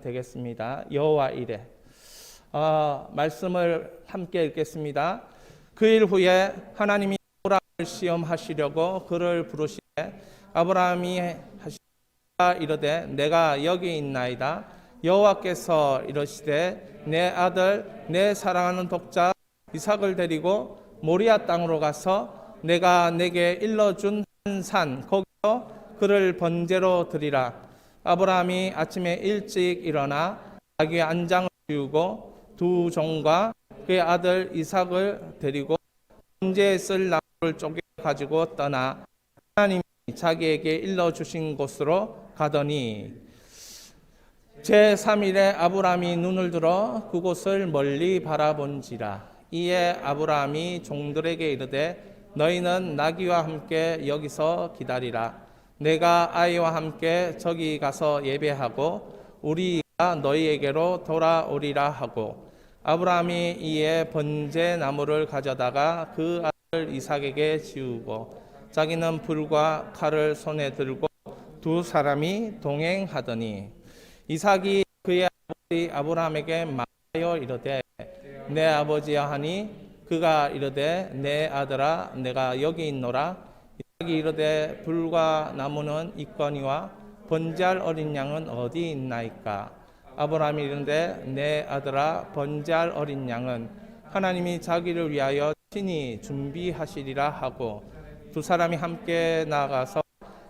되겠습니다. 여호와 이레. 말씀을 함께 읽겠습니다. 그 일 후에 하나님이 아브라함을 시험하시려고 그를 부르시되 아브라함이 하시니라 이르되 내가 여기 있나이다. 여호와께서 이르시되 내 아들 내 사랑하는 독자 이삭을 데리고 모리아 땅으로 가서 내가 내게 일러준 한 산 거기서 그를 번제로 드리라. 아브라함이 아침에 일찍 일어나 자기의 안장을 지우고 두 종과 그의 아들 이삭을 데리고 번제에 쓸 나무를 쪼개 가지고 떠나 하나님이 자기에게 일러주신 곳으로 가더니 제3일에 아브라함이 눈을 들어 그곳을 멀리 바라본지라. 이에 아브라함이 종들에게 이르되 너희는 나귀와 함께 여기서 기다리라. 내가 아이와 함께 저기 가서 예배하고 우리가 너희에게로 돌아오리라 하고 아브라함이 이에 번제 나무를 가져다가 그 아들 이삭에게 지우고 자기는 불과 칼을 손에 들고 두 사람이 동행하더니 이삭이 그의 아버지 아브라함에게 말하여 이르되 내 아버지여 하니 그가 이르되 내 아들아 내가 여기 있노라. 이삭이 이르되 불과 나무는 있거니와 번제할 어린 양은 어디 있나이까. 아브라함이 이르되 내 아들아 번제할 어린 양은 하나님이 자기를 위하여 친히 준비하시리라 하고 두 사람이 함께 나가서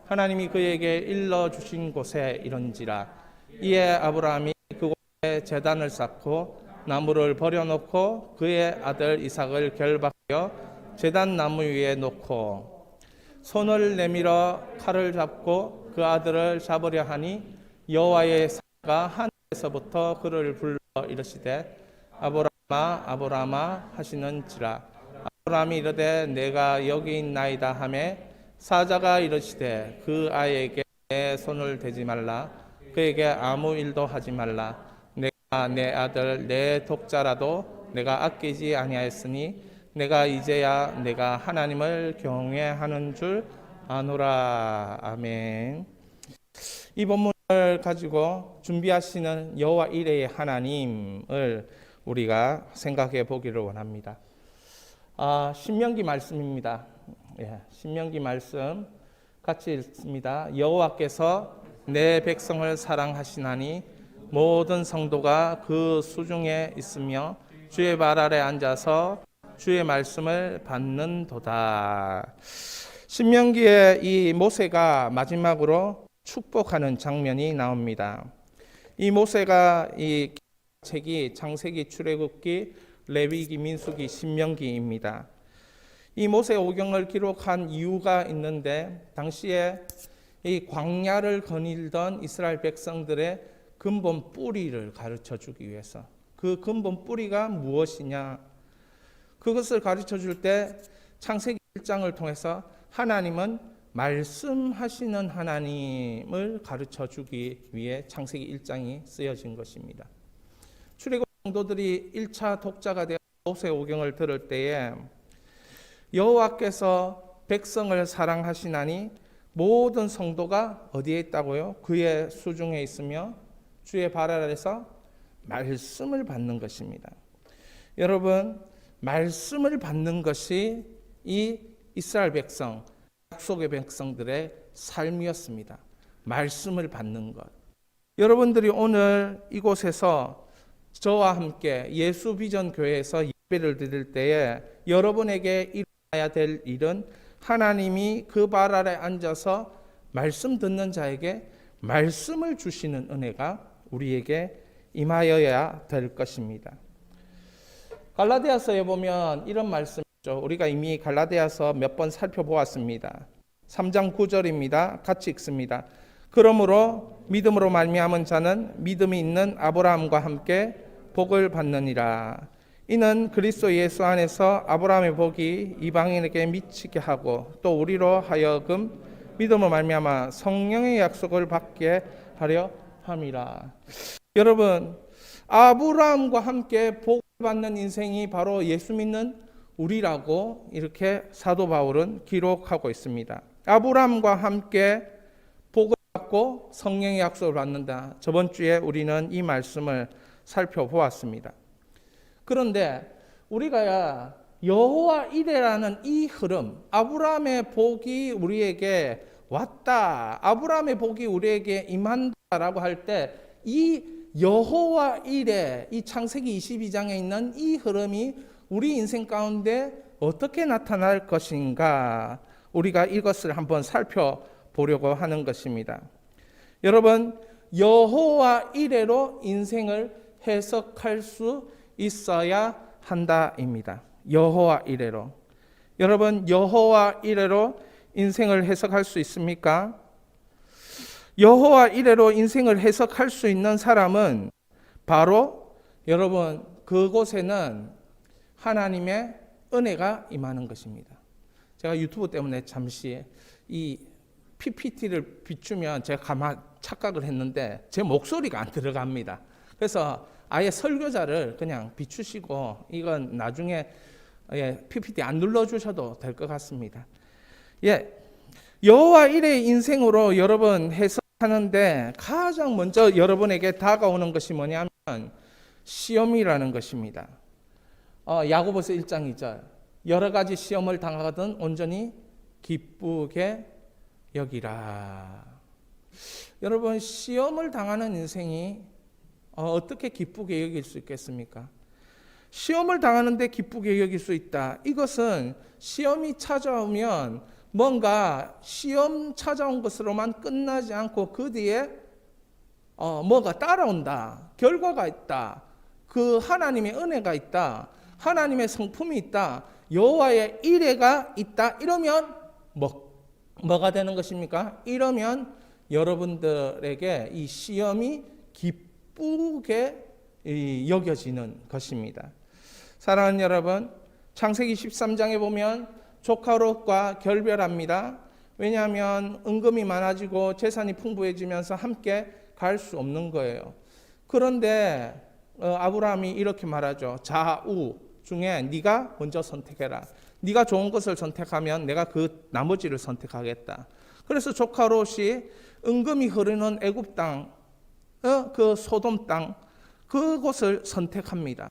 하나님이 그에게 일러주신 곳에 이른지라. 이에 아브라함이 그곳에 제단을 쌓고 나무를 버려놓고 그의 아들 이삭을 결박하여 제단 나무 위에 놓고 손을 내밀어 칼을 잡고 그 아들을 잡으려 하니 여호와의 사자가 하늘에서부터 그를 불러 이르시되 아브라함아 아브라함아 하시는지라. 아브라함이 이르되 내가 여기 있나이다 하매 사자가 이르시되 그 아이에게 내 손을 대지 말라. 그에게 아무 일도 하지 말라. 내가 내 아들 내 독자라도 내가 아끼지 아니하였으니 내가 이제야 내가 하나님을 경외하는 줄 아노라. 아멘. 이 본문을 가지고 준비하시는 여호와 이레의 하나님을 우리가 생각해 보기를 원합니다. 신명기 말씀입니다. 신명기 말씀 같이 읽습니다. 여호와께서 내 백성을 사랑하시나니 모든 성도가 그 수중에 있으며 주의 발 아래 앉아서 주의 말씀을 받는도다. 신명기에 이 모세가 마지막으로 축복하는 장면이 나옵니다. 이 모세가 이 책이 창세기, 출애굽기, 레위기, 민수기, 신명기입니다. 이 모세 오경을 기록한 이유가 있는데 당시에 이 광야를 거닐던 이스라엘 백성들의 근본 뿌리를 가르쳐 주기 위해서 그 근본 뿌리가 무엇이냐 그것을 가르쳐 줄 때 창세기 1장을 통해서 하나님은 말씀하시는 하나님을 가르쳐 주기 위해 창세기 1장이 쓰여진 것입니다. 출애굽 성도들이 1차 독자가 되어 모세 오경을 들을 때에 여호와께서 백성을 사랑하시나니 모든 성도가 어디에 있다고요? 그의 수중에 있으며 주의 발 아래서 말씀을 받는 것입니다. 여러분, 말씀을 받는 것이 이 이스라엘 백성, 약속의 백성들의 삶이었습니다. 말씀을 받는 것. 여러분들이 오늘 이곳에서 저와 함께 예수 비전 교회에서 예배를 드릴 때에 여러분에게 일어나야 될 일은 하나님이 그 발 아래 앉아서 말씀 듣는 자에게 말씀을 주시는 은혜가 우리에게 임하여야 될 것입니다. 갈라디아서에 보면 이런 말씀이 있죠. 우리가 이미 갈라디아서 몇 번 살펴보았습니다. 3장 9절입니다. 같이 읽습니다. 그러므로 믿음으로 말미암은 자는 믿음이 있는 아브라함과 함께 복을 받느니라. 이는 그리스도 예수 안에서 아브라함의 복이 이방인에게 미치게 하고 또 우리로 하여금 믿음으로 말미암아 성령의 약속을 받게 하려 함이라. 여러분, 아브라함과 함께 복을 받는 인생이 바로 예수 믿는 우리라고 이렇게 사도 바울은 기록하고 있습니다. 아브라함과 함께 복을 받고 받고 성령의 약속을 받는다. 저번 주에 우리는 이 말씀을 살펴보았습니다. 그런데 우리가 여호와 이레라는 이 흐름, 아브라함의 복이 우리에게 왔다, 아브라함의 복이 우리에게 임한다라고 할 때 이 여호와 이레, 이 창세기 22장에 있는 이 흐름이 우리 인생 가운데 어떻게 나타날 것인가, 우리가 이것을 한번 살펴보려고 하는 것입니다. 여러분, 여호와 이레로 인생을 해석할 수 있어야 한다입니다. 여호와 이레로. 여러분, 여호와 이레로 인생을 해석할 수 있습니까? 여호와 이레로 인생을 해석할 수 있는 사람은 바로 여러분 그곳에는 하나님의 은혜가 임하는 것입니다. 제가 유튜브 때문에 잠시 이 PPT를 비추면 제가 착각을 했는데 제 목소리가 안 들어갑니다. 그래서 아예 설교자를 그냥 비추시고 이건 나중에 PPT 안 눌러주셔도 될 것 같습니다. 여호와 이레의 인생으로 여러분 해석하는데 가장 먼저 여러분에게 다가오는 것이 뭐냐면 시험이라는 것입니다. 야고보서 1장 2절, 여러 가지 시험을 당하거든 온전히 기쁘게 여기라. 여러분, 시험을 당하는 인생이 어떻게 기쁘게 여길 수 있겠습니까? 시험을 당하는데 기쁘게 여길 수 있다. 이것은 시험이 찾아오면 뭔가 시험 찾아온 것으로만 끝나지 않고 그 뒤에 뭐가 따라온다. 결과가 있다. 그 하나님의 은혜가 있다. 하나님의 성품이 있다. 여호와의 이레가 있다. 이러면 뭐가 되는 것입니까? 이러면 여러분들에게 이 시험이 기쁘게 여겨지는 것입니다. 사랑하는 여러분, 창세기 13장에 보면 조카 롯과 결별합니다. 왜냐하면 은금이 많아지고 재산이 풍부해지면서 함께 갈 수 없는 거예요. 그런데 아브라함이 이렇게 말하죠. 좌우 중에 네가 먼저 선택해라. 네가 좋은 것을 선택하면 내가 그 나머지를 선택하겠다. 그래서 조카 롯이 은금이 흐르는 애굽 땅, 그 소돔 땅, 그곳을 선택합니다.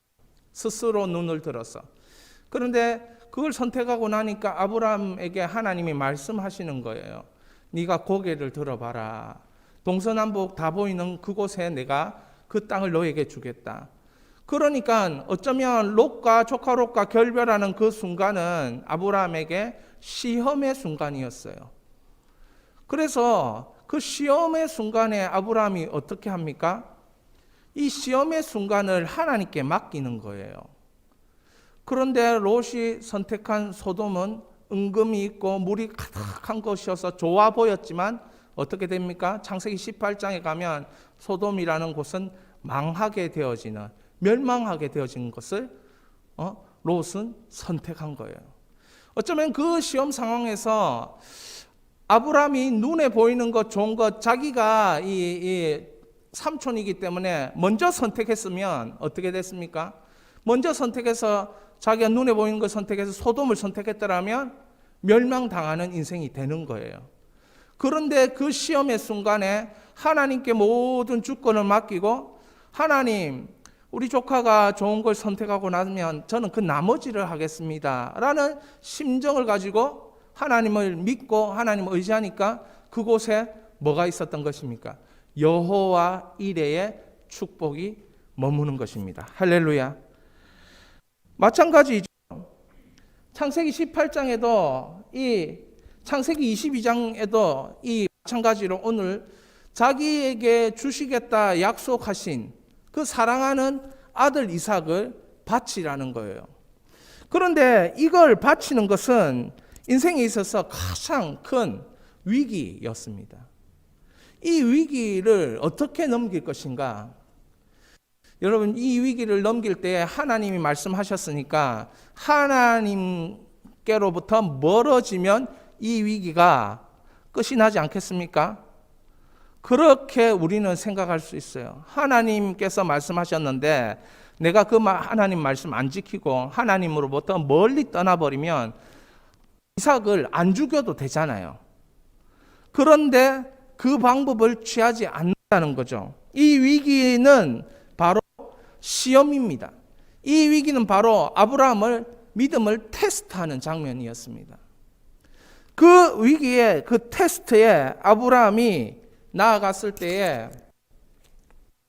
스스로 눈을 들어서. 그런데 그걸 선택하고 나니까 아브라함에게 하나님이 말씀하시는 거예요. 네가 고개를 들어봐라. 동서남북 다 보이는 그곳에 내가 그 땅을 너에게 주겠다. 그러니까 어쩌면 롯과 조카 롯과 결별하는 그 순간은 아브라함에게 시험의 순간이었어요. 그래서 그 시험의 순간에 아브라함이 어떻게 합니까? 이 시험의 순간을 하나님께 맡기는 거예요. 그런데 롯이 선택한 소돔은 은금이 있고 물이 가득한 것이어서 좋아 보였지만 어떻게 됩니까? 창세기 18장에 가면 소돔이라는 곳은 망하게 되어지는, 멸망하게 되어진 것을 롯은 선택한 거예요. 어쩌면 그 시험 상황에서 아브라함이 눈에 보이는 것, 좋은 것, 자기가 이 삼촌이기 때문에 먼저 선택했으면 어떻게 됐습니까? 먼저 선택해서 자기가 눈에 보이는 걸 선택해서 소돔을 선택했더라면 멸망당하는 인생이 되는 거예요. 그런데 그 시험의 순간에 하나님께 모든 주권을 맡기고, 하나님, 우리 조카가 좋은 걸 선택하고 나면 저는 그 나머지를 하겠습니다 라는 심정을 가지고 하나님을 믿고 하나님을 의지하니까 그곳에 뭐가 있었던 것입니까? 여호와 이레의 축복이 머무는 것입니다. 할렐루야. 마찬가지죠. 창세기 18장에도 이 창세기 22장에도 이 마찬가지로 오늘 자기에게 주시겠다 약속하신 그 사랑하는 아들 이삭을 바치라는 거예요. 그런데 이걸 바치는 것은 인생에 있어서 가장 큰 위기였습니다. 이 위기를 어떻게 넘길 것인가? 여러분, 이 위기를 넘길 때 하나님이 말씀하셨으니까 하나님께로부터 멀어지면 이 위기가 끝이 나지 않겠습니까? 그렇게 우리는 생각할 수 있어요. 하나님께서 말씀하셨는데 내가 그 하나님 말씀 안 지키고 하나님으로부터 멀리 떠나버리면 이삭을 안 죽여도 되잖아요. 그런데 그 방법을 취하지 않는다는 거죠. 이 위기는 바로 시험입니다. 이 위기는 바로 아브라함을 믿음을 테스트하는 장면이었습니다. 그 위기에, 그 테스트에 아브라함이 나아갔을 때에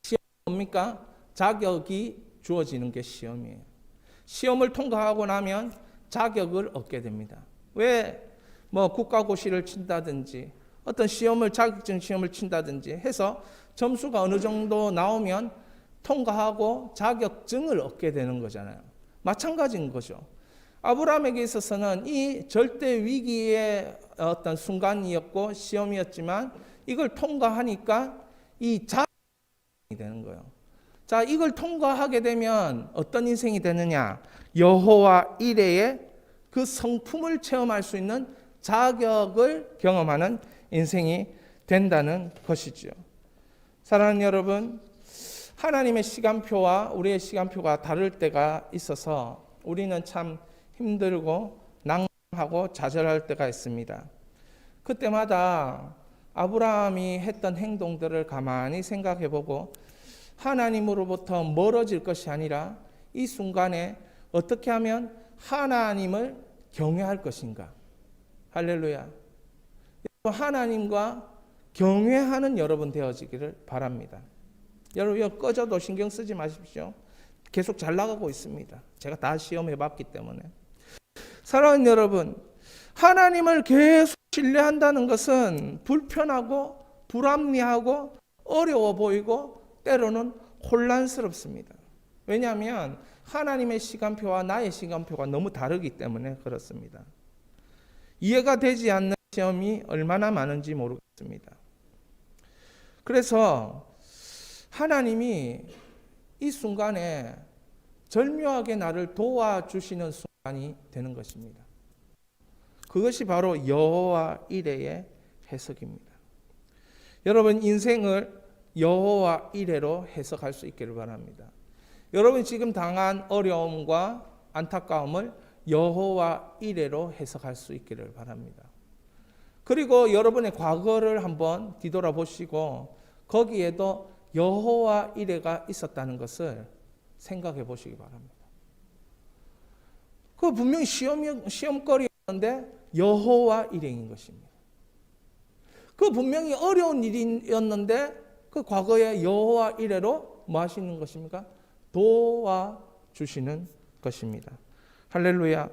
시험이 뭡니까? 자격이 주어지는 게 시험이에요. 시험을 통과하고 나면 자격을 얻게 됩니다. 왜 국가고시를 친다든지 어떤 시험을, 자격증 시험을 친다든지 해서 점수가 어느 정도 나오면 통과하고 자격증을 얻게 되는 거잖아요. 마찬가지인 거죠. 아브라함에게 있어서는 이 절대 위기의 어떤 순간이었고 시험이었지만 이걸 통과하니까 이 자격이 되는 거예요. 자, 이걸 통과하게 되면 어떤 인생이 되느냐? 여호와 이레의 그 성품을 체험할 수 있는 자격을 경험하는 인생이 된다는 것이지요. 사랑하는 여러분, 하나님의 시간표와 우리의 시간표가 다를 때가 있어서 우리는 참 힘들고 낭망하고 좌절할 때가 있습니다. 그때마다 아브라함이 했던 행동들을 가만히 생각해 보고 하나님으로부터 멀어질 것이 아니라 이 순간에 어떻게 하면 하나님을 경외할 것인가. 할렐루야. 하나님과 경외하는 여러분 되어지기를 바랍니다. 여러분 꺼져도 신경 쓰지 마십시오. 계속 잘 나가고 있습니다. 제가 다 시험해 봤기 때문에. 사랑하는 여러분, 하나님을 계속 신뢰한다는 것은 불편하고 불합리하고 어려워 보이고 때로는 혼란스럽습니다. 왜냐하면 하나님의 시간표와 나의 시간표가 너무 다르기 때문에 그렇습니다. 이해가 되지 않는 시험이 얼마나 많은지 모르겠습니다. 그래서 하나님이 이 순간에 절묘하게 나를 도와주시는 순간이 되는 것입니다. 그것이 바로 여호와 이레의 해석입니다. 여러분 인생을 여호와 이레로 해석할 수 있기를 바랍니다. 여러분이 지금 당한 어려움과 안타까움을 여호와 이레로 해석할 수 있기를 바랍니다. 그리고 여러분의 과거를 한번 뒤돌아보시고 거기에도 여호와 이레가 있었다는 것을 생각해 보시기 바랍니다. 그 분명히 시험거리였는데 여호와 이레인 것입니다. 그 분명히 어려운 일이었는데 그 과거의 여호와 이레로 뭐 하시는 것입니까? 도와주시는 것입니다. 할렐루야.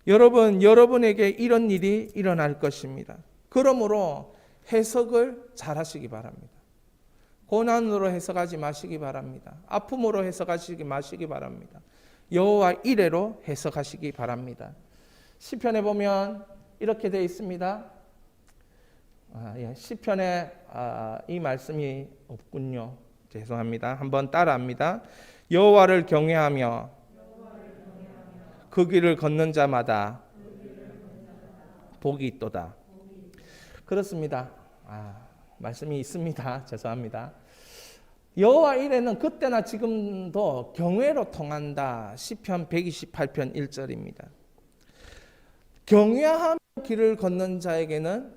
여러분, 여러분에게 이런 일이 일어날 것입니다. 그러므로 해석을 잘 하시기 바랍니다. 고난으로 해석하지 마시기 바랍니다. 아픔으로 해석하시지 마시기 바랍니다. 여호와 이레로 해석하시기 바랍니다. 시편에 보면 이렇게 되어 있습니다. 시편에 이 말씀이 없군요. 죄송합니다. 한번 따라합니다. 여호와를 경외하며 그 길을 걷는 자마다 복이 있도다. 그렇습니다. 말씀이 있습니다. 죄송합니다. 여호와 이레는 그때나 지금도 경외로 통한다. 시편 128편 1절입니다. 경외하며 길을 걷는 자에게는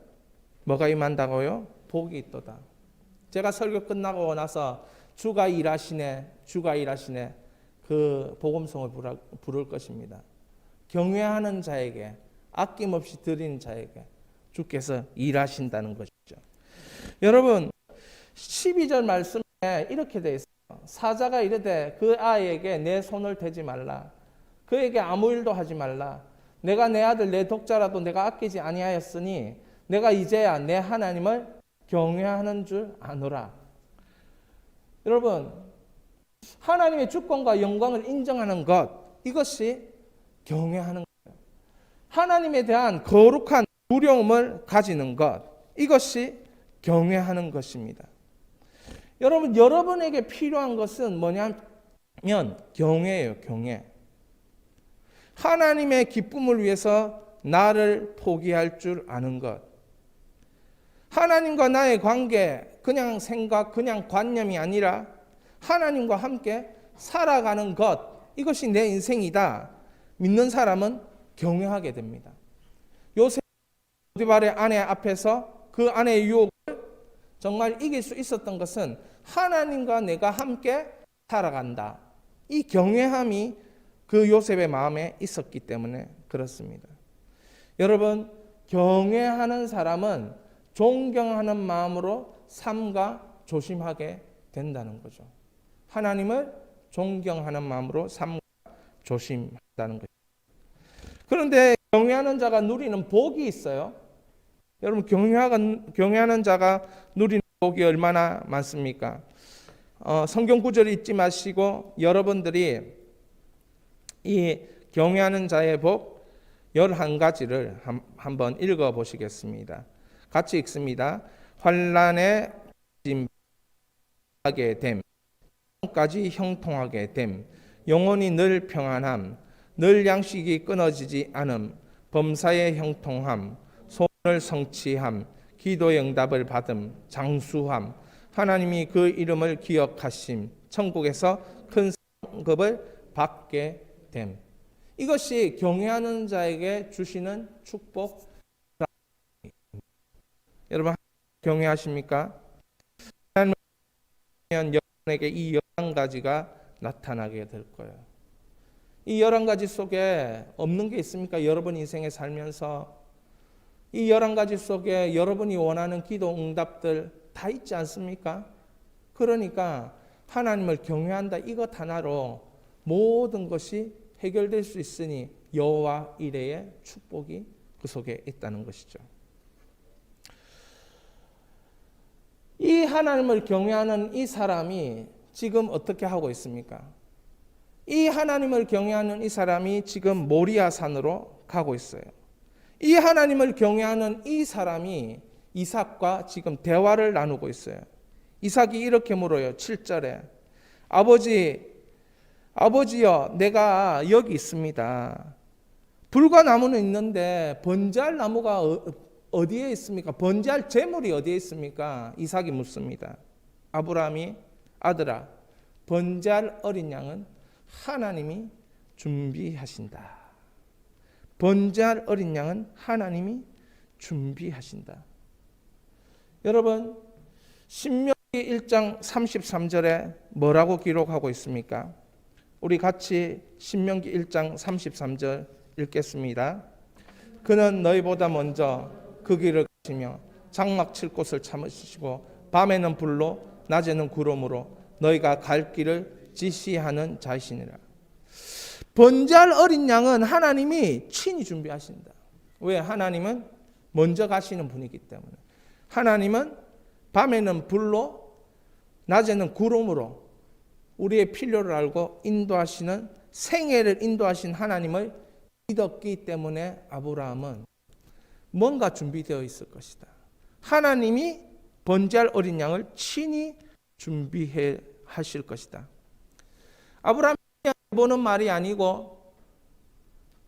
뭐가 임한다고요? 복이 있도다. 제가 설교 끝나고 나서 주가 일하시네 그 복음성을 부를 것입니다. 경외하는 자에게, 아낌없이 드리는 자에게 주께서 일하신다는 것이죠. 여러분 12절 말씀에 이렇게 되어 있어요. 사자가 이르되 그 아이에게 내 손을 대지 말라. 그에게 아무 일도 하지 말라. 내가 내 아들 내 독자라도 내가 아끼지 아니하였으니 내가 이제야 내 하나님을 경외하는 줄 아노라. 여러분 하나님의 주권과 영광을 인정하는 것, 이것이 경외하는 거예요. 하나님에 대한 거룩한 두려움을 가지는 것, 이것이 경외하는 것입니다. 여러분, 여러분에게 필요한 것은 뭐냐면 경외예요. 경외. 하나님의 기쁨을 위해서 나를 포기할 줄 아는 것. 하나님과 나의 관계, 그냥 생각, 그냥 관념이 아니라 하나님과 함께 살아가는 것, 이것이 내 인생이다. 믿는 사람은 경외하게 됩니다. 요셉 보디발의 아내 앞에서 그 아내의 유혹을 정말 이길 수 있었던 것은 하나님과 내가 함께 살아간다. 이 경외함이 그 요셉의 마음에 있었기 때문에 그렇습니다. 여러분, 경외하는 사람은 존경하는 마음으로 삼가 조심하게 된다는 거죠. 하나님을 존경하는 마음으로 삼가 조심한다는 거죠. 그런데 경외하는 자가 누리는 복이 있어요. 여러분, 경외하는 자가 누리는 복이 얼마나 많습니까? 성경 구절 잊지 마시고 여러분들이 이 경외하는 자의 복 11가지를 한번 읽어 보시겠습니다. 같이 읽습니다. 환난에 짐하게 됨, 까지 형통하게 됨, 영혼이 늘 평안함, 늘 양식이 끊어지지 않음, 범사의 형통함, 소원을 성취함, 기도의 응답을 받음, 장수함, 하나님이 그 이름을 기억하심, 천국에서 큰 상급을 받게 됨. 이것이 경외하는 자에게 주시는 축복. 여러분, 경외하십니까? 하나님을 경외하면 여러분에게 이 11가지가 나타나게 될 거예요. 이 11가지 속에 없는 게 있습니까? 여러분 인생에 살면서 이 11가지 속에 여러분이 원하는 기도 응답들 다 있지 않습니까? 그러니까 하나님을 경외한다 이것 하나로 모든 것이 해결될 수 있으니 여호와 이레의 축복이 그 속에 있다는 것이죠. 이 하나님을 경외하는 이 사람이 지금 어떻게 하고 있습니까? 이 하나님을 경외하는 이 사람이 지금 모리아 산으로 가고 있어요. 이 하나님을 경외하는 이 사람이 이삭과 지금 대화를 나누고 있어요. 이삭이 이렇게 물어요. 7절에 아버지여 내가 여기 있습니다. 불과 나무는 있는데 번제할 나무가 어디에 있습니까? 번제할 제물이 어디에 있습니까? 이삭이 묻습니다. 아브라함이 아들아 번제할 어린 양은 하나님이 준비하신다. 번제할 어린 양은 하나님이 준비하신다. 여러분, 신명기 1장 33절에 뭐라고 기록하고 있습니까? 우리 같이 신명기 1장 33절 읽겠습니다. 그는 너희보다 먼저 그 길을 가시며 장막 칠 곳을 참으시고 밤에는 불로 낮에는 구름으로 너희가 갈 길을 지시하는 자이시니라. 번제할 어린 양은 하나님이 친히 준비하신다. 왜? 하나님은 먼저 가시는 분이기 때문에. 하나님은 밤에는 불로 낮에는 구름으로 우리의 필요를 알고 인도하시는 생애를 인도하신 하나님을 믿었기 때문에 아브라함은 뭔가 준비되어 있을 것이다. 하나님이 번제할 어린 양을 친히 준비해 하실 것이다. 아브라함이 보는 말이 아니고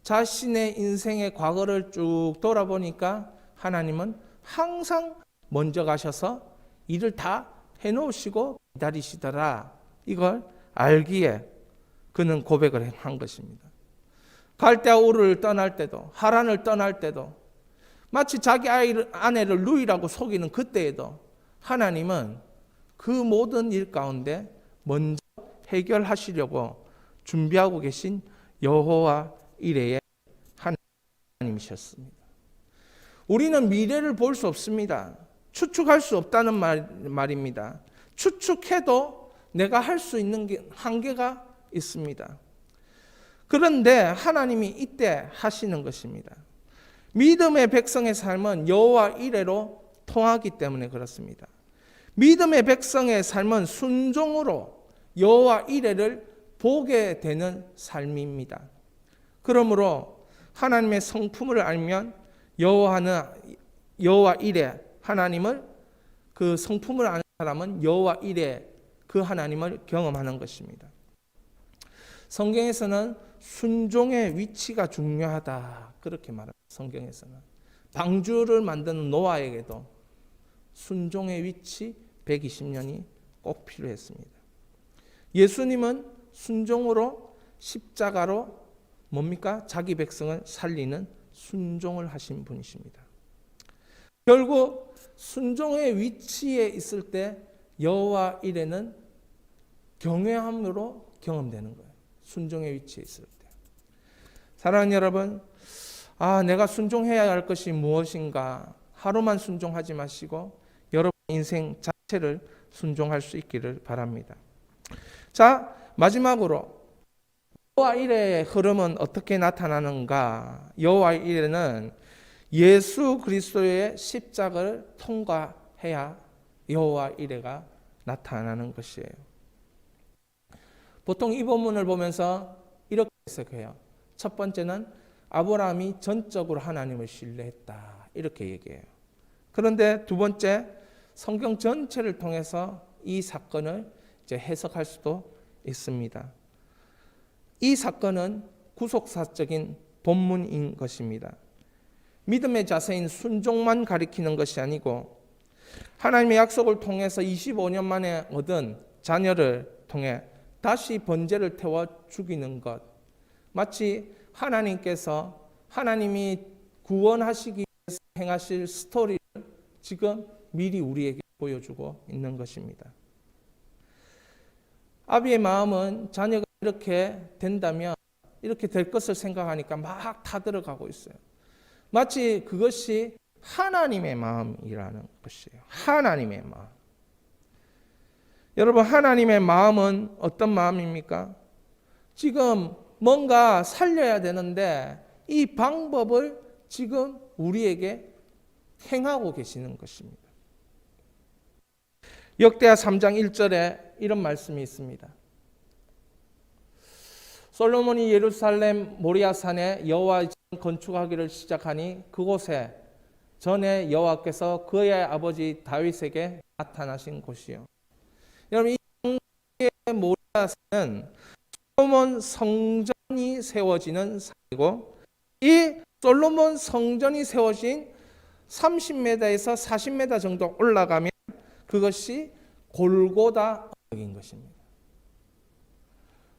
자신의 인생의 과거를 쭉 돌아보니까 하나님은 항상 먼저 가셔서 일을 다 해놓으시고 기다리시더라. 이걸 알기에 그는 고백을 한 것입니다. 갈대아우를 떠날 때도 하란을 떠날 때도 마치 자기 아내를 누이라고 속이는 그때에도 하나님은 그 모든 일 가운데 먼저 해결하시려고 준비하고 계신 여호와 이레의 하나님이셨습니다. 우리는 미래를 볼 수 없습니다. 추측할 수 없다는 말입니다. 추측해도 내가 할 수 있는 한계가 있습니다. 그런데 하나님이 이때 하시는 것입니다. 믿음의 백성의 삶은 여호와 이레로 통하기 때문에 그렇습니다. 믿음의 백성의 삶은 순종으로 여호와 이레를 보게 되는 삶입니다. 그러므로 하나님의 성품을 알면 여호와 이레 하나님을 그 성품을 아는 사람은 여호와 이레 그 하나님을 경험하는 것입니다. 성경에서는 순종의 위치가 중요하다 그렇게 말합니다. 성경에서는 방주를 만드는 노아에게도 순종의 위치 120년이 꼭 필요했습니다. 예수님은 순종으로 십자가로 뭡니까? 자기 백성을 살리는 순종을 하신 분이십니다. 결국 순종의 위치에 있을 때 여호와 이레는 경외함으로 경험되는 거예요. 순종의 위치에 있을 때. 사랑하는 여러분, 내가 순종해야 할 것이 무엇인가? 하루만 순종하지 마시고 여러분 인생 자체를 순종할 수 있기를 바랍니다. 자, 마지막으로 여호와 이레의 흐름은 어떻게 나타나는가? 여호와 이레는 예수 그리스도의 십자가를 통과해야 여호와 이레가 나타나는 것이에요. 보통 이 본문을 보면서 이렇게 해석해요. 첫 번째는 아브라함이 전적으로 하나님을 신뢰했다, 이렇게 얘기해요. 그런데 두 번째, 성경 전체를 통해서 이 사건을 이제 해석할 수도 있습니다. 이 사건은 구속사적인 본문인 것입니다. 믿음의 자세인 순종만 가리키는 것이 아니고 하나님의 약속을 통해서 25년 만에 얻은 자녀를 통해 다시 번제를 태워 죽이는 것, 마치 하나님께서 하나님이 구원하시기 위해서 행하실 스토리를 지금 미리 우리에게 보여주고 있는 것입니다. 아비의 마음은 자녀가 이렇게 된다면 이렇게 될 것을 생각하니까 막 타들어가고 있어요. 마치 그것이 하나님의 마음이라는 것이에요. 하나님의 마음. 여러분, 하나님의 마음은 어떤 마음입니까? 지금 뭔가 살려야 되는데 이 방법을 지금 우리에게 행하고 계시는 것입니다. 역대하 3장 1절에 이런 말씀이 있습니다. 솔로몬이 예루살렘 모리아산에 여호와의 전 건축하기를 시작하니 그곳에 전에 여호와께서 그의 아버지 다윗에게 나타나신 곳이요. 여러분, 이 모리아산은 솔로몬 성전이 세워지는 산이고, 이 솔로몬 성전이 세워진 30m에서 40m 정도 올라가면 그것이 골고다 언덕인 것입니다.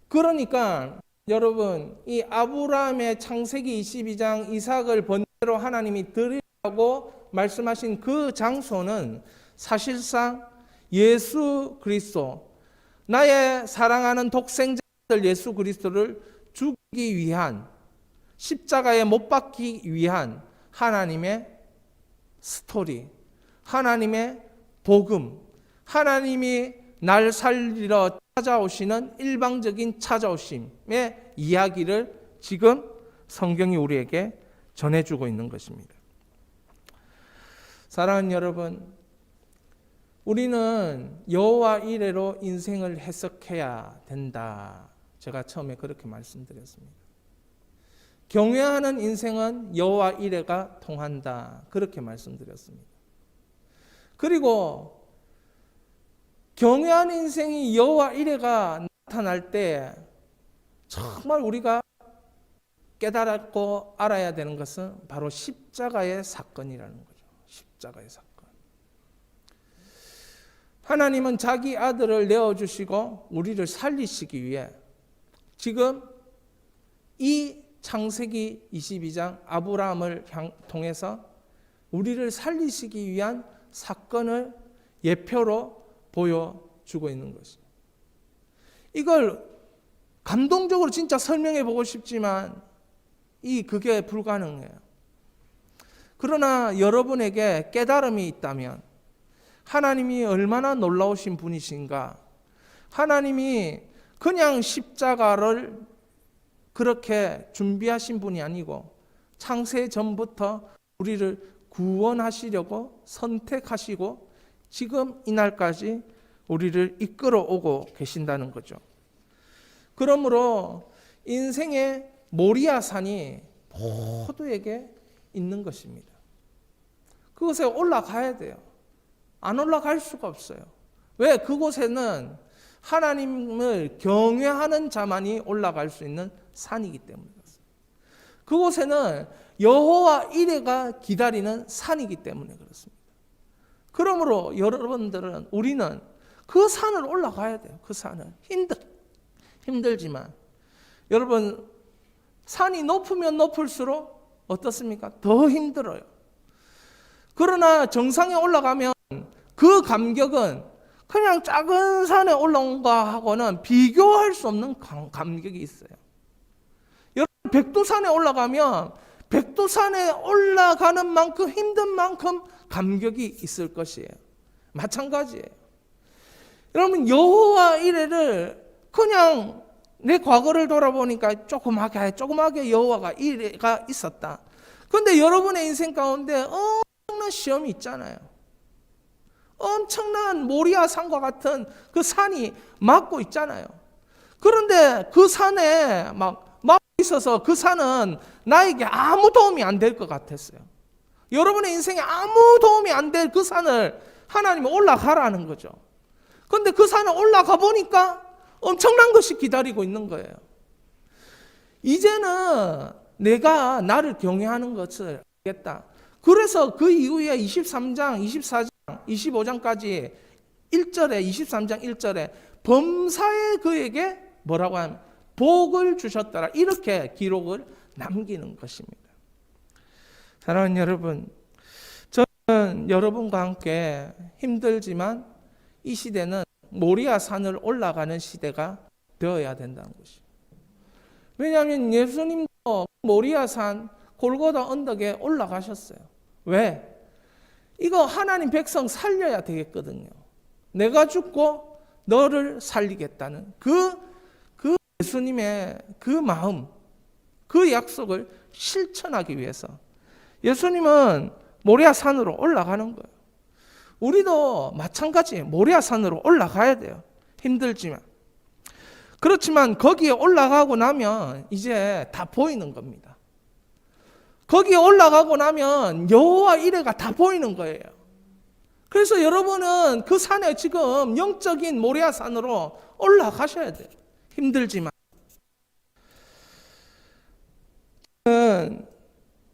그러니까 여러분, 이 아브라함의 창세기 22장 이삭을 번제로 하나님이 드리라고 말씀하신 그 장소는 사실상 예수 그리스도, 나의 사랑하는 독생자 예수 그리스도를 죽이기 위한, 십자가에 못 박기 위한 하나님의 스토리, 하나님의 복음, 하나님이 날 살리러 찾아오시는 일방적인 찾아오심의 이야기를 지금 성경이 우리에게 전해주고 있는 것입니다. 사랑하는 여러분, 우리는 여호와 이레로 인생을 해석해야 된다. 제가 처음에 그렇게 말씀드렸습니다. 경외하는 인생은 여호와 이레가 통한다. 그렇게 말씀드렸습니다. 그리고 경외하는 인생이 여호와 이레가 나타날 때 정말 우리가 깨달았고 알아야 되는 것은 바로 십자가의 사건이라는 거죠. 십자가의 사건. 하나님은 자기 아들을 내어주시고 우리를 살리시기 위해 지금 이 창세기 22장 아브라함을 통해서 우리를 살리시기 위한 사건을 예표로 보여주고 있는 것입니다. 이걸 감동적으로 진짜 설명해 보고 싶지만 그게 불가능해요. 그러나 여러분에게 깨달음이 있다면 하나님이 얼마나 놀라우신 분이신가, 하나님이 그냥 십자가를 그렇게 준비하신 분이 아니고 창세 전부터 우리를 구원하시려고 선택하시고 지금 이날까지 우리를 이끌어 오고 계신다는 거죠. 그러므로 인생의 모리아산이 모두에게 있는 것입니다. 그곳에 올라가야 돼요. 안 올라갈 수가 없어요. 왜? 그곳에는 하나님을 경외하는 자만이 올라갈 수 있는 산이기 때문에 그렇습니다. 그곳에는 여호와 이레가 기다리는 산이기 때문에 그렇습니다. 그러므로 여러분들은, 우리는 그 산을 올라가야 돼요. 그 산을. 힘들지만 여러분, 산이 높으면 높을수록 어떻습니까? 더 힘들어요. 그러나 정상에 올라가면 그 감격은 그냥 작은 산에 올라온 거하고는 비교할 수 없는 감격이 있어요. 여러분, 백두산에 올라가면 백두산에 올라가는 만큼 힘든 만큼 감격이 있을 것이에요. 마찬가지예요. 여러분, 여호와 이레를 그냥 내 과거를 돌아보니까 조그맣게 여호와가 이레가 있었다. 그런데 여러분의 인생 가운데 엄청난 시험이 있잖아요. 엄청난 모리아 산과 같은 그 산이 막고 있잖아요. 그런데 그 산에 막고 있어서 그 산은 나에게 아무 도움이 안 될 것 같았어요. 여러분의 인생에 아무 도움이 안 될 그 산을 하나님이 올라가라는 거죠. 그런데 그 산을 올라가 보니까 엄청난 것이 기다리고 있는 거예요. 이제는 내가 나를 경외하는 것을 알겠다. 그래서 그 이후에 23장, 24장, 25장까지 1절에 23장 1절에 범사에 그에게 뭐라고 하면 복을 주셨더라. 이렇게 기록을 남기는 것입니다. 사랑하는 여러분, 저는 여러분과 함께 힘들지만 이 시대는 모리아 산을 올라가는 시대가 되어야 된다는 것이죠. 왜냐하면 예수님도 모리아 산 골고다 언덕에 올라가셨어요. 왜? 이거 하나님 백성 살려야 되겠거든요. 내가 죽고 너를 살리겠다는 그 예수님의 그 마음, 그 약속을 실천하기 위해서 예수님은 모리아 산으로 올라가는 거예요. 우리도 마찬가지예요. 모리아 산으로 올라가야 돼요. 힘들지만. 그렇지만 거기에 올라가고 나면 이제 다 보이는 겁니다. 거기에 올라가고 나면 여호와 이레가 다 보이는 거예요. 그래서 여러분은 그 산에 지금 영적인 모리아 산으로 올라가셔야 돼요. 힘들지만.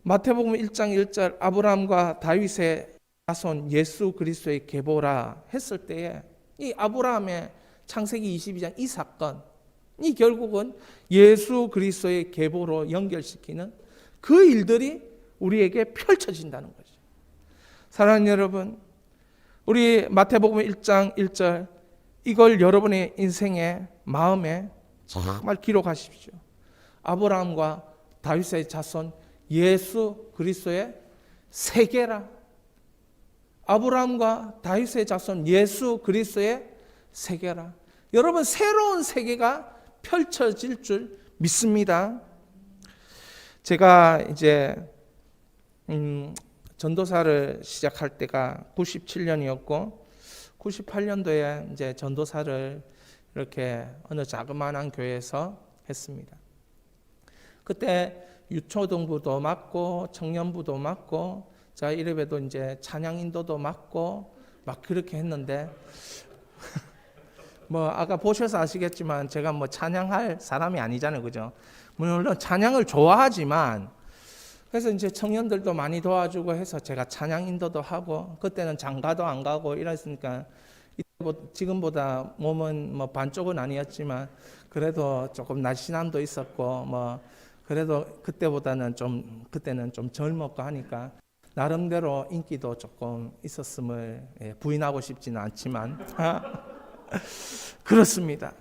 마태복음 1장 1절 아브라함과 다윗의 자손 예수 그리스도의 계보라 했을 때에 이 아브라함의 창세기 22장 이 사건이 결국은 예수 그리스도의 계보로 연결시키는 그 일들이 우리에게 펼쳐진다는 거죠. 사랑하는 여러분, 우리 마태복음 1장 1절 이걸 여러분의 인생의 마음에 정말 기록하십시오. 아브라함과 다윗의 자손 예수 그리스도의 세계라. 아브라함과 다윗의 자손 예수 그리스도의 세계라. 여러분, 새로운 세계가 펼쳐질 줄 믿습니다. 제가 이제 전도사를 시작할 때가 97년이었고 98년도에 이제 전도사를 이렇게 어느 자그마한 교회에서 했습니다. 그때 유초등부도 맡고 청년부도 맡고 자 이래봬도 이제 찬양 인도도 맡고 막 그렇게 했는데 뭐 아까 보셔서 아시겠지만 제가 뭐 찬양할 사람이 아니잖아요, 그죠? 물론 찬양을 좋아하지만 그래서 이제 청년들도 많이 도와주고 해서 제가 찬양 인도도 하고 그때는 장가도 안 가고 이랬으니까 지금보다 몸은 뭐 반쪽은 아니었지만 그래도 조금 날씬함도 있었고 뭐 그래도 그때는 좀 젊었고 하니까 나름대로 인기도 조금 있었음을 부인하고 싶지는 않지만 그렇습니다.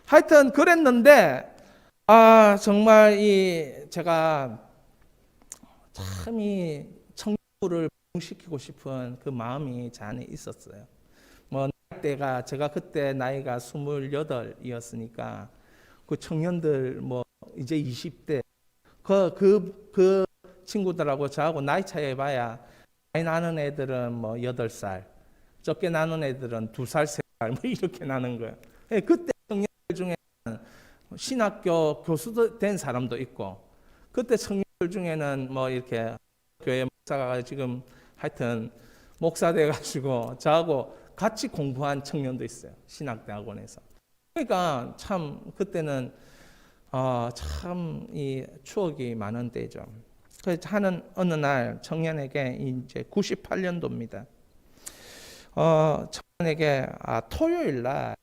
하여튼 그랬는데 정말 제가 참 이 청년부를 부흥시키고 싶은 그 마음이 제 안에 있었어요. 뭐 나이대가 제가 그때 나이가 28이었으니까 그 청년들 뭐 이제 20대 그 친구들하고 저하고 나이 차이 해봐야 많이 나는 애들은 뭐 8살, 적게 나는 애들은 2살, 3살 뭐 이렇게 나는 거예요. 그때 청년들 중에는 신학교 교수도 된 사람도 있고 그때 청년들 중에는 뭐 이렇게 교회 목사가 지금 하여튼 목사 돼가지고 저하고 같이 공부한 청년도 있어요. 신학대학원에서. 그러니까 참 그때는 참 이 추억이 많은 때죠. 그래서 하는 어느 날 청년에게 이제 98년도입니다. 청년에게 토요일 날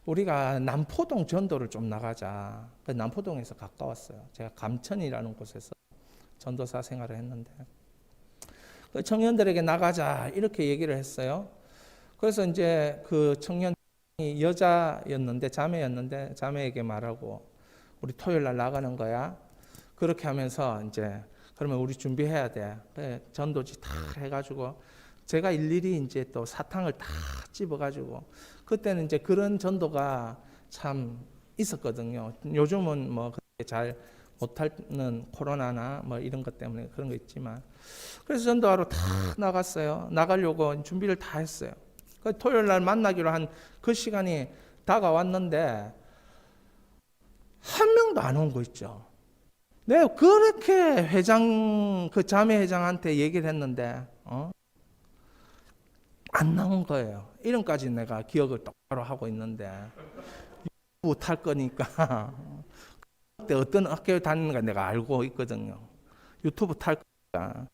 우리가 남포동 전도를 좀 나가자. 남포동에서 가까웠어요. 제가 감천이라는 곳에서 전도사 생활을 했는데 그 청년들에게 나가자 이렇게 얘기를 했어요. 그래서 이제 그 청년이 여자였는데 자매였는데 자매에게 말하고 우리 토요일 날 나가는 거야. 그렇게 하면서 이제 그러면 우리 준비해야 돼. 그래, 전도지 다 해가지고 제가 일일이 이제 또 사탕을 다 집어가지고 그때는 이제 그런 전도가 참 있었거든요. 요즘은 뭐 그렇게 잘 못하는 코로나나 뭐 이런 것 때문에 그런 거 있지만 그래서 전도하러 다 나갔어요. 나가려고 준비를 다 했어요. 그 토요일 날 만나기로 한 그 시간이 다가왔는데 한 명도 안 온 거 있죠. 내가 그렇게 회장 그 자매 회장한테 얘기를 했는데 안 나온 거예요. 이름까지 내가 기억을 똑바로 하고 있는데 유튜브 탈 거니까 그때 어떤 학교에 다니는가 내가 알고 있거든요. 유튜브 탈 거니까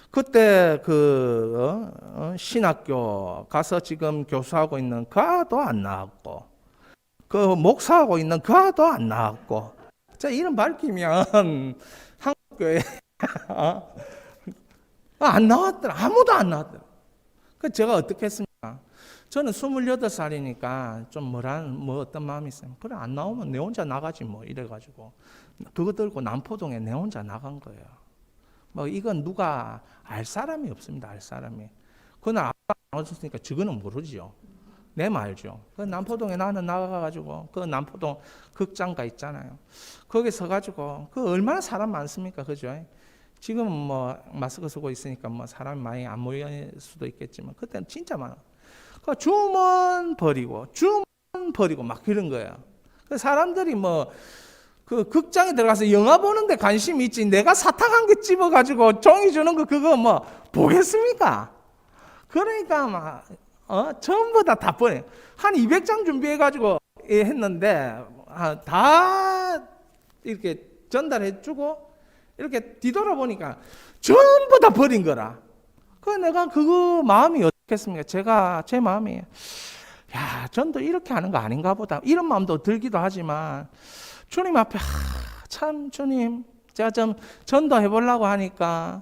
그때 그 신학교 가서 지금 교수하고 있는 그 아도 안 나왔고 그 목사하고 있는 그 아도 안 나왔고 자 이름 밝히면 한국교회 안 나왔더라. 아무도 안 나왔더라. 그 제가 어떻게 했습니까? 저는 28살이니까 좀 뭐 어떤 마음이 있어요. 그래 안 나오면 내 혼자 나가지 뭐 이래가지고 그거 들고 남포동에 내 혼자 나간 거예요. 뭐 이건 누가 알 사람이 없습니다. 알 사람이. 그날 아빠 나왔으니까 저거는 모르죠. 내 말죠. 그 남포동에 나는 나가가지고 그 남포동 극장가 있잖아요. 거기 서가지고 그 얼마나 사람 많습니까, 그죠? 지금은 뭐 마스크 쓰고 있으니까 뭐 사람이 많이 안 모일 수도 있겠지만 그때는 진짜 많아. 그 주문 버리고 막 그런 거예요. 그 사람들이 뭐 그 극장에 들어가서 영화 보는데 관심이 있지 내가 사탕 한 개 집어가지고 종이 주는 거 그거 뭐 보겠습니까? 그러니까 막 전부 다 버려. 한 200장 준비해가지고 했는데 다 이렇게 전달해주고 이렇게 뒤돌아보니까 전부 다 버린 거라. 그 내가 그거 마음이 어떻겠습니까? 제 마음이 야 전도 이렇게 하는 거 아닌가 보다 이런 마음도 들기도 하지만 주님 앞에 참 주님 제가 좀 전도해 보려고 하니까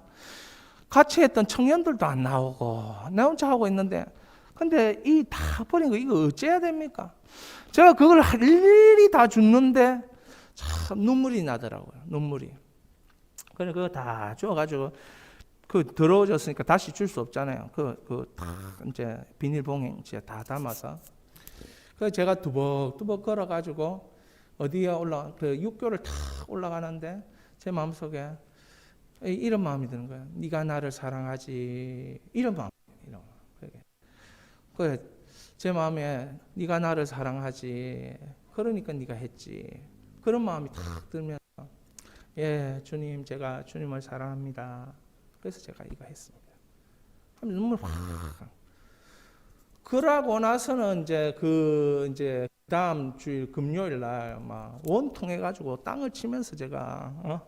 같이 했던 청년들도 안 나오고 내 혼자 하고 있는데 근데 이 다 버린 거 이거 어째야 됩니까? 제가 그걸 일일이 다 줬는데 참 눈물이 나더라고요. 눈물이. 그래 그거 다 줘가지고 그 더러워졌으니까 다시 줄 수 없잖아요. 다 이제 비닐봉지에 다 담아서. 그 제가 두벅두벅 걸어가지고 어디에 그 육교를 탁 올라가는데 제 마음속에 이런 마음이 드는 거예요. 네가 나를 사랑하지. 이런 마음. 제 마음에 네가 나를 사랑하지. 그러니까 네가 했지. 그런 마음이 탁 들면서 예, 주님 제가 주님을 사랑합니다. 그래서 제가 이거 했습니다. 눈물 확. 그러고 나서는 이제 다음 주일 금요일 날 막 원통 해가지고 땅을 치면서 제가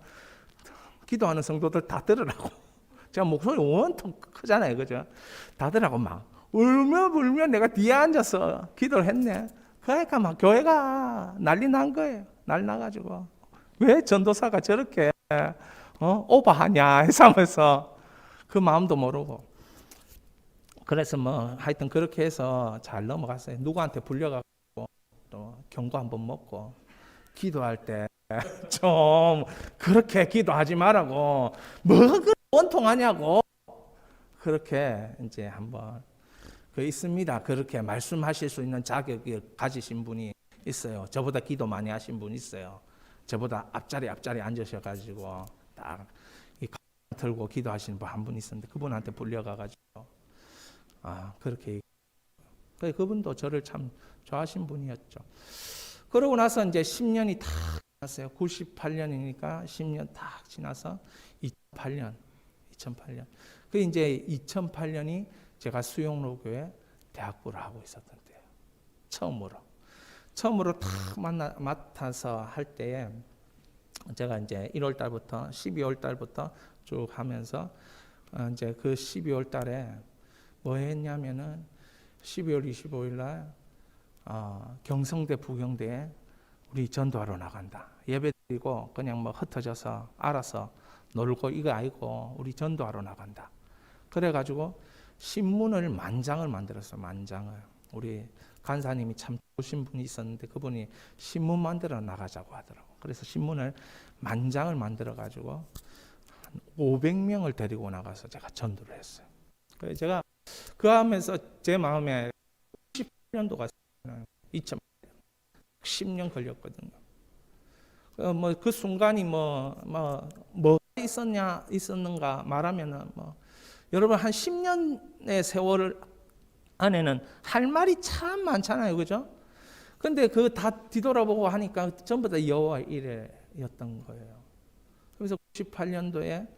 기도하는 성도들 다 들으라고. 제가 목소리 원통 크잖아요, 그죠? 다 들으라고 막 울며 내가 뒤에 앉아서 기도를 했네. 그러니까 막 교회가 난리 난 거예요. 난리 나가지고 왜 전도사가 저렇게 오버하냐 해서 그 마음도 모르고 그래서 뭐 하여튼 그렇게 해서 잘 넘어갔어요. 누구한테 불려가지고 또 경고 한번 먹고 기도할 때 좀 그렇게 기도하지 말라고 뭐 그런 원통하냐고 그렇게 이제 한번 그 있습니다. 그렇게 말씀하실 수 있는 자격을 가지신 분이 있어요. 저보다 기도 많이 하신 분 있어요. 저보다 앞자리 앉으셔가지고 딱 이 들고 기도하시는 분 한 분 있었는데 그분한테 불려가가지고 그렇게 그분도 저를 참 좋아하신 분이었죠. 그러고 나서 이제 10년이 다 지났어요. 98년이니까 10년 딱 지나서 2008년. 그 이제 2008년이 제가 수영로교회 대학부를 하고 있었던 때예요. 처음으로 딱 맡아서 할 때에 제가 이제 1월 달부터 12월 달부터 쭉 하면서 이제 그 12월 달에 뭐 했냐면은 12월 25일 날 경성대 부경대에 우리 전도하러 나간다. 예배 드리고 그냥 뭐 흩어져서 알아서 놀고 이거 아니고 우리 전도하러 나간다. 그래가지고 신문을 만장을 만들었어요. 만장을. 우리 간사님이 참 좋으신 분이 있었는데 그분이 신문 만들어 나가자고 하더라고. 그래서 신문을 만장을 만들어 가지고 한 500명을 데리고 나가서 제가 전도를 했어요. 그래서 제가 그 하면서 제 마음에 10년도가 2010년 걸렸거든요. 뭐 그 순간이 뭐가 있었는가 말하면은 뭐 여러분 한 10년의 세월 안에는 할 말이 참 많잖아요, 그죠? 근데 그 다 뒤돌아보고 하니까 전부 다 여호와 일이었던 거예요. 그래서 98년도에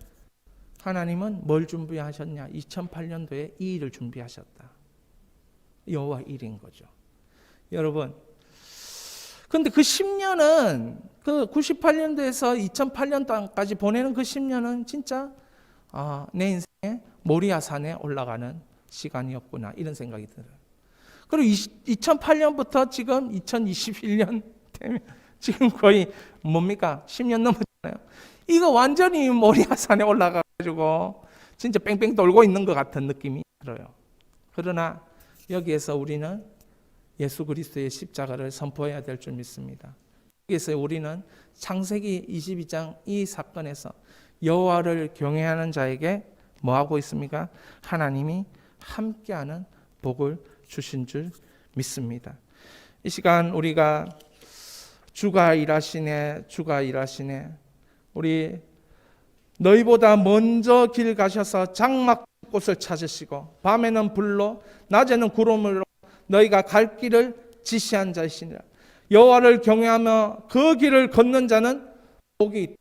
하나님은 뭘 준비하셨냐? 2008년도에 이 일을 준비하셨다. 여호와 일인 거죠. 여러분, 근데 그 10년은 그 98년도에서 2008년도까지 보내는 그 10년은 진짜 내 인생에 모리아산에 올라가는 시간이었구나 이런 생각이 들어요. 그리고 2008년부터 지금 2021년 되면 지금 거의 뭡니까? 10년 넘었잖아요. 이거 완전히 모리아산에 올라가가지고 진짜 뺑뺑 돌고 있는 것 같은 느낌이 들어요. 그러나 여기에서 우리는 예수 그리스도의 십자가를 선포해야 될 줄 믿습니다. 여기에서 우리는 창세기 22장 이 사건에서 여호와를 경외하는 자에게 뭐하고 있습니까? 하나님이 함께하는 복을 주신 줄 믿습니다. 이 시간 우리가 주가 일하시네 우리 너희보다 먼저 길 가셔서 장막꽃을 찾으시고 밤에는 불로 낮에는 구름으로 너희가 갈 길을 지시한 자이시니라. 여호와를 경외하며 그 길을 걷는 자는 복이 있다.